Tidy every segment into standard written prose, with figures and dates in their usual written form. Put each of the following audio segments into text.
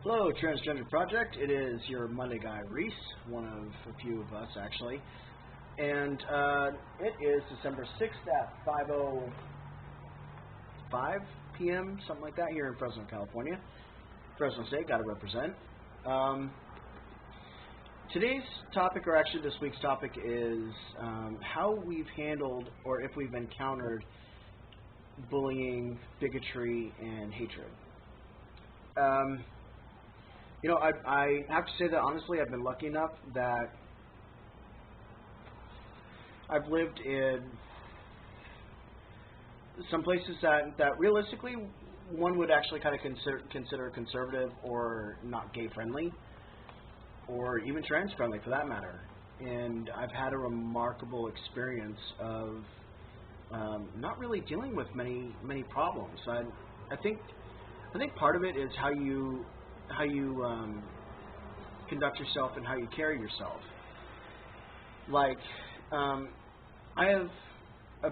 Hello, Transgender Project. It is your Monday guy, Reese, one of a few of us, actually. And it is December 6th at 5:05 p.m., something like that, here in Fresno, California. Fresno State, got to represent. Today's topic, or actually this week's topic, is how we've handled, or if we've encountered, bullying, bigotry, and hatred. I have to say that honestly, I've been lucky enough that I've lived in some places that realistically one would actually kind of consider conservative or not gay friendly, or even trans friendly for that matter. And I've had a remarkable experience of not really dealing with many problems. I think part of it is how you conduct yourself and how you carry yourself. Like, I have a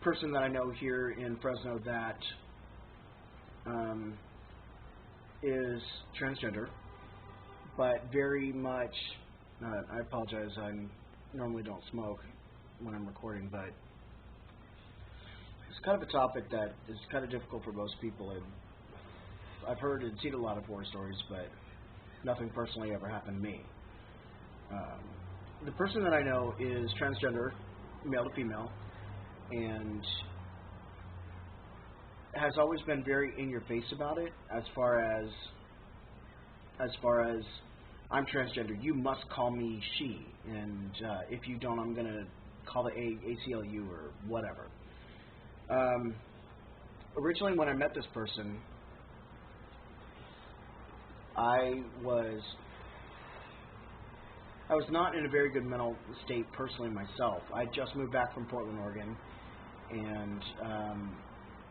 person that I know here in Fresno that is transgender, but very much, I apologize, I normally don't smoke when I'm recording, but it's kind of a topic that is kind of difficult for most people, and I've heard and seen a lot of horror stories, but nothing personally ever happened to me. The person that I know is transgender, male to female, and has always been very in your face about it. As far as I'm transgender, you must call me she, and if you don't, I'm gonna call the ACLU or whatever. Originally, when I met this person, I was not in a very good mental state personally myself. I just moved back from Portland, Oregon, and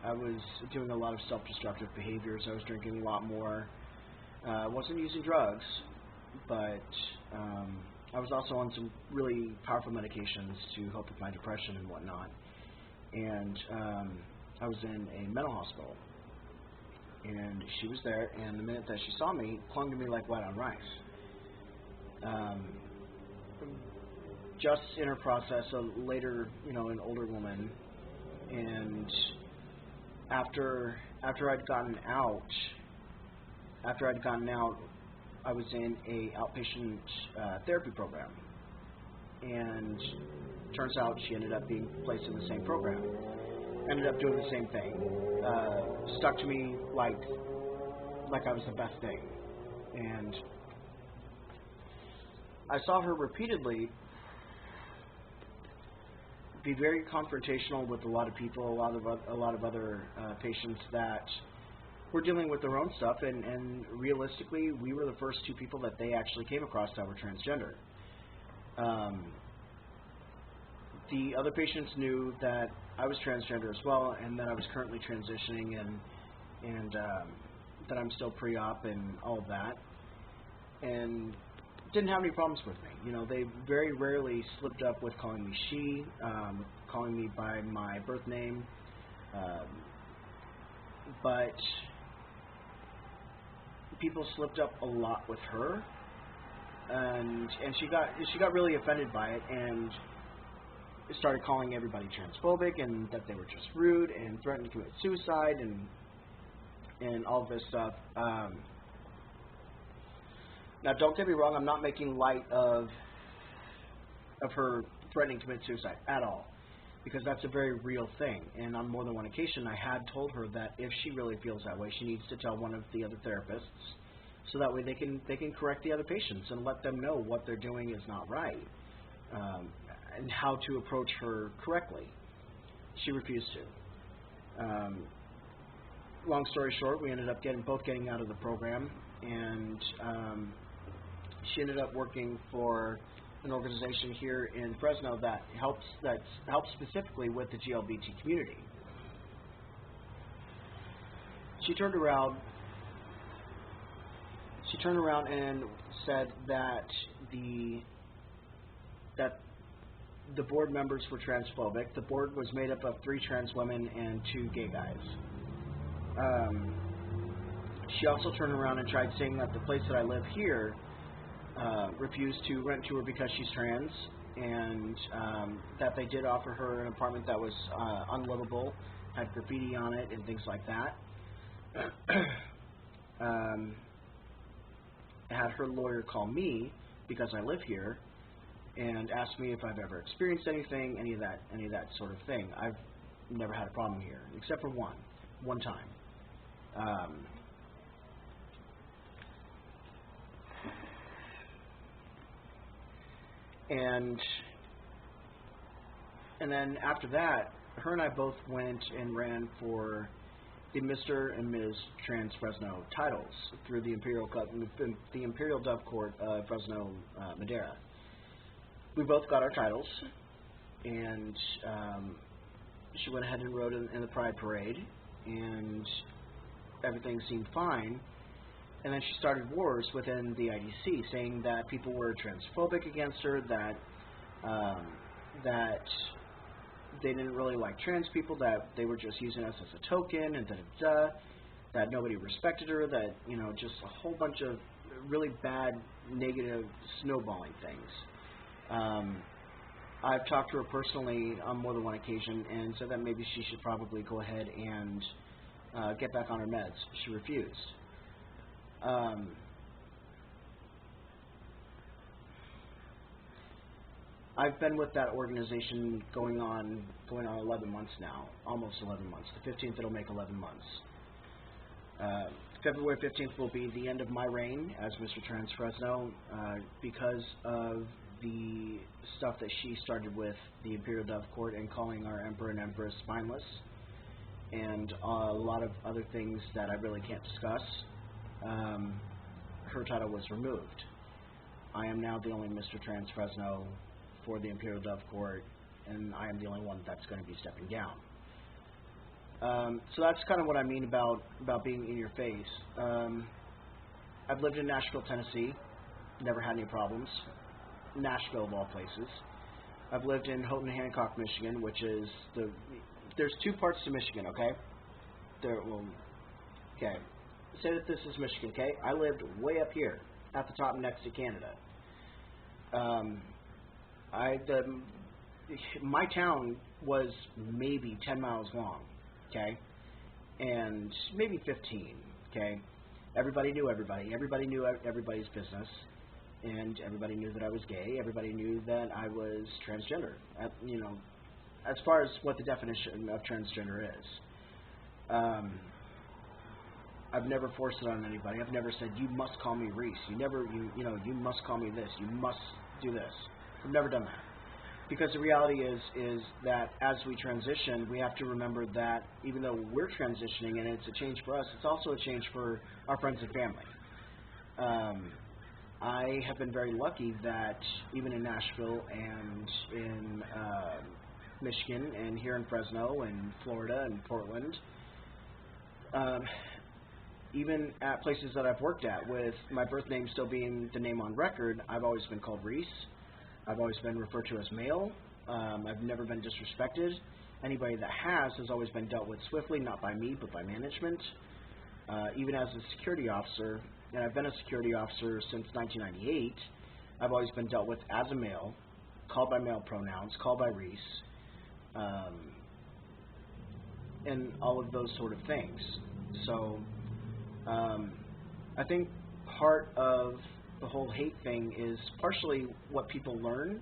I was doing a lot of self-destructive behaviors. I was drinking a lot more. I wasn't using drugs, but I was also on some really powerful medications to help with my depression and whatnot. And I was in a mental hospital. And she was there, and the minute that she saw me, clung to me like white on rice. Just in her process, later, an older woman, and after I'd gotten out, I was in a outpatient therapy program, and turns out she ended up being placed in the same program. Ended up doing the same thing. Stuck to me like I was the best thing. And I saw her repeatedly be very confrontational with a lot of people, a lot of other patients that were dealing with their own stuff, and realistically, we were the first two people that they actually came across that were transgender. The other patients knew that I was transgender as well, and that I was currently transitioning, and that I'm still pre-op and all of that, and didn't have any problems with me. They very rarely slipped up with calling me she, calling me by my birth name, but people slipped up a lot with her, and she got really offended by it, and started calling everybody transphobic, and that they were just rude, and threatened to commit suicide, and all of this stuff. Now, don't get me wrong, I'm not making light of her threatening to commit suicide at all, because that's a very real thing. And on more than one occasion, I had told her that if she really feels that way, she needs to tell one of the other therapists, so that way they can correct the other patients and let them know what they're doing is not right. And how to approach her correctly. She refused to. Long story short, we ended up both getting out of the program, and she ended up working for an organization here in Fresno that helps specifically with the GLBT community. She turned around and said that the board members were transphobic. The board was made up of 3 trans women and 2 gay guys. She also turned around and tried saying that the place that I live here refused to rent to her because she's trans, and that they did offer her an apartment that was unlivable, had graffiti on it, and things like that. Had her lawyer call me because I live here and ask me if I've ever experienced anything, any of that sort of thing. I've never had a problem here, except for one time. And then after that, her and I both went and ran for the Mr. and Ms. Trans Fresno titles through the Imperial Dove Court of Fresno, Madera. We both got our titles, and she went ahead and rode in the Pride Parade, and everything seemed fine. And then she started wars within the IDC, saying that people were transphobic against her, that they didn't really like trans people, that they were just using us as a token, and that nobody respected her, that, you know, just a whole bunch of really bad, negative, snowballing things. I've talked to her personally on more than one occasion and said that maybe she should probably go ahead and get back on her meds. She refused. I've been with that organization going on 11 months now, almost 11 months. The 15th, it'll make 11 months. February 15th will be the end of my reign as Mr. Trans Fresno because of the stuff that she started with the Imperial Dove Court and calling our Emperor and Empress spineless, and a lot of other things that I really can't discuss. Her title was removed. I am now the only Mr. Trans Fresno for the Imperial Dove Court, and I am the only one that's going to be stepping down. So that's kind of what I mean about being in your face. I've lived in Nashville, Tennessee, never had any problems. Nashville, of all places. I've lived in Houghton, Hancock, Michigan, which is there's two parts to Michigan, okay? Okay. Say that this is Michigan, okay? I lived way up here, at the top next to Canada. My town was maybe 10 miles long, okay? And maybe 15, okay? Everybody knew everybody. Everybody knew everybody's business. And everybody knew that I was gay. Everybody knew that I was transgender. You know, as far as what the definition of transgender is. I've never forced it on anybody. I've never said, you must call me Reese. You must call me this. You must do this. I've never done that. Because the reality is that as we transition, we have to remember that even though we're transitioning and it's a change for us, it's also a change for our friends and family. I have been very lucky that even in Nashville and in Michigan and here in Fresno and Florida and Portland, even at places that I've worked at, with my birth name still being the name on record, I've always been called Reese. I've always been referred to as male. I've never been disrespected. Anybody that has always been dealt with swiftly, not by me, but by management. Even as a security officer, and I've been a security officer since 1998, I've always been dealt with as a male, called by male pronouns, called by Reese, and all of those sort of things. So I think part of the whole hate thing is partially what people learn,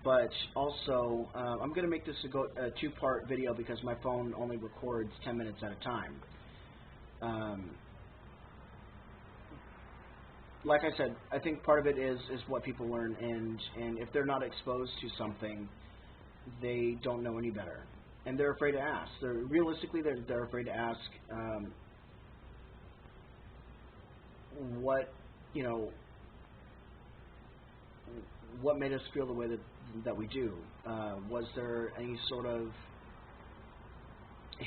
but also I'm going to make this a two-part video because my phone only records 10 minutes at a time. Like I said, I think part of it is what people learn, and if they're not exposed to something, they don't know any better, and they're afraid to ask. Realistically, they're afraid to ask what made us feel the way that we do. Was there any sort of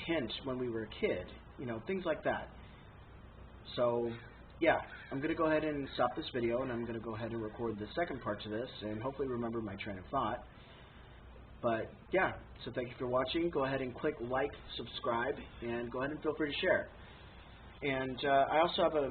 hint when we were a kid? Things like that. So yeah, I'm going to go ahead and stop this video, and I'm going to go ahead and record the second part to this, and hopefully remember my train of thought. But yeah, so thank you for watching. Go ahead and click like, subscribe, and go ahead and feel free to share. And I also have a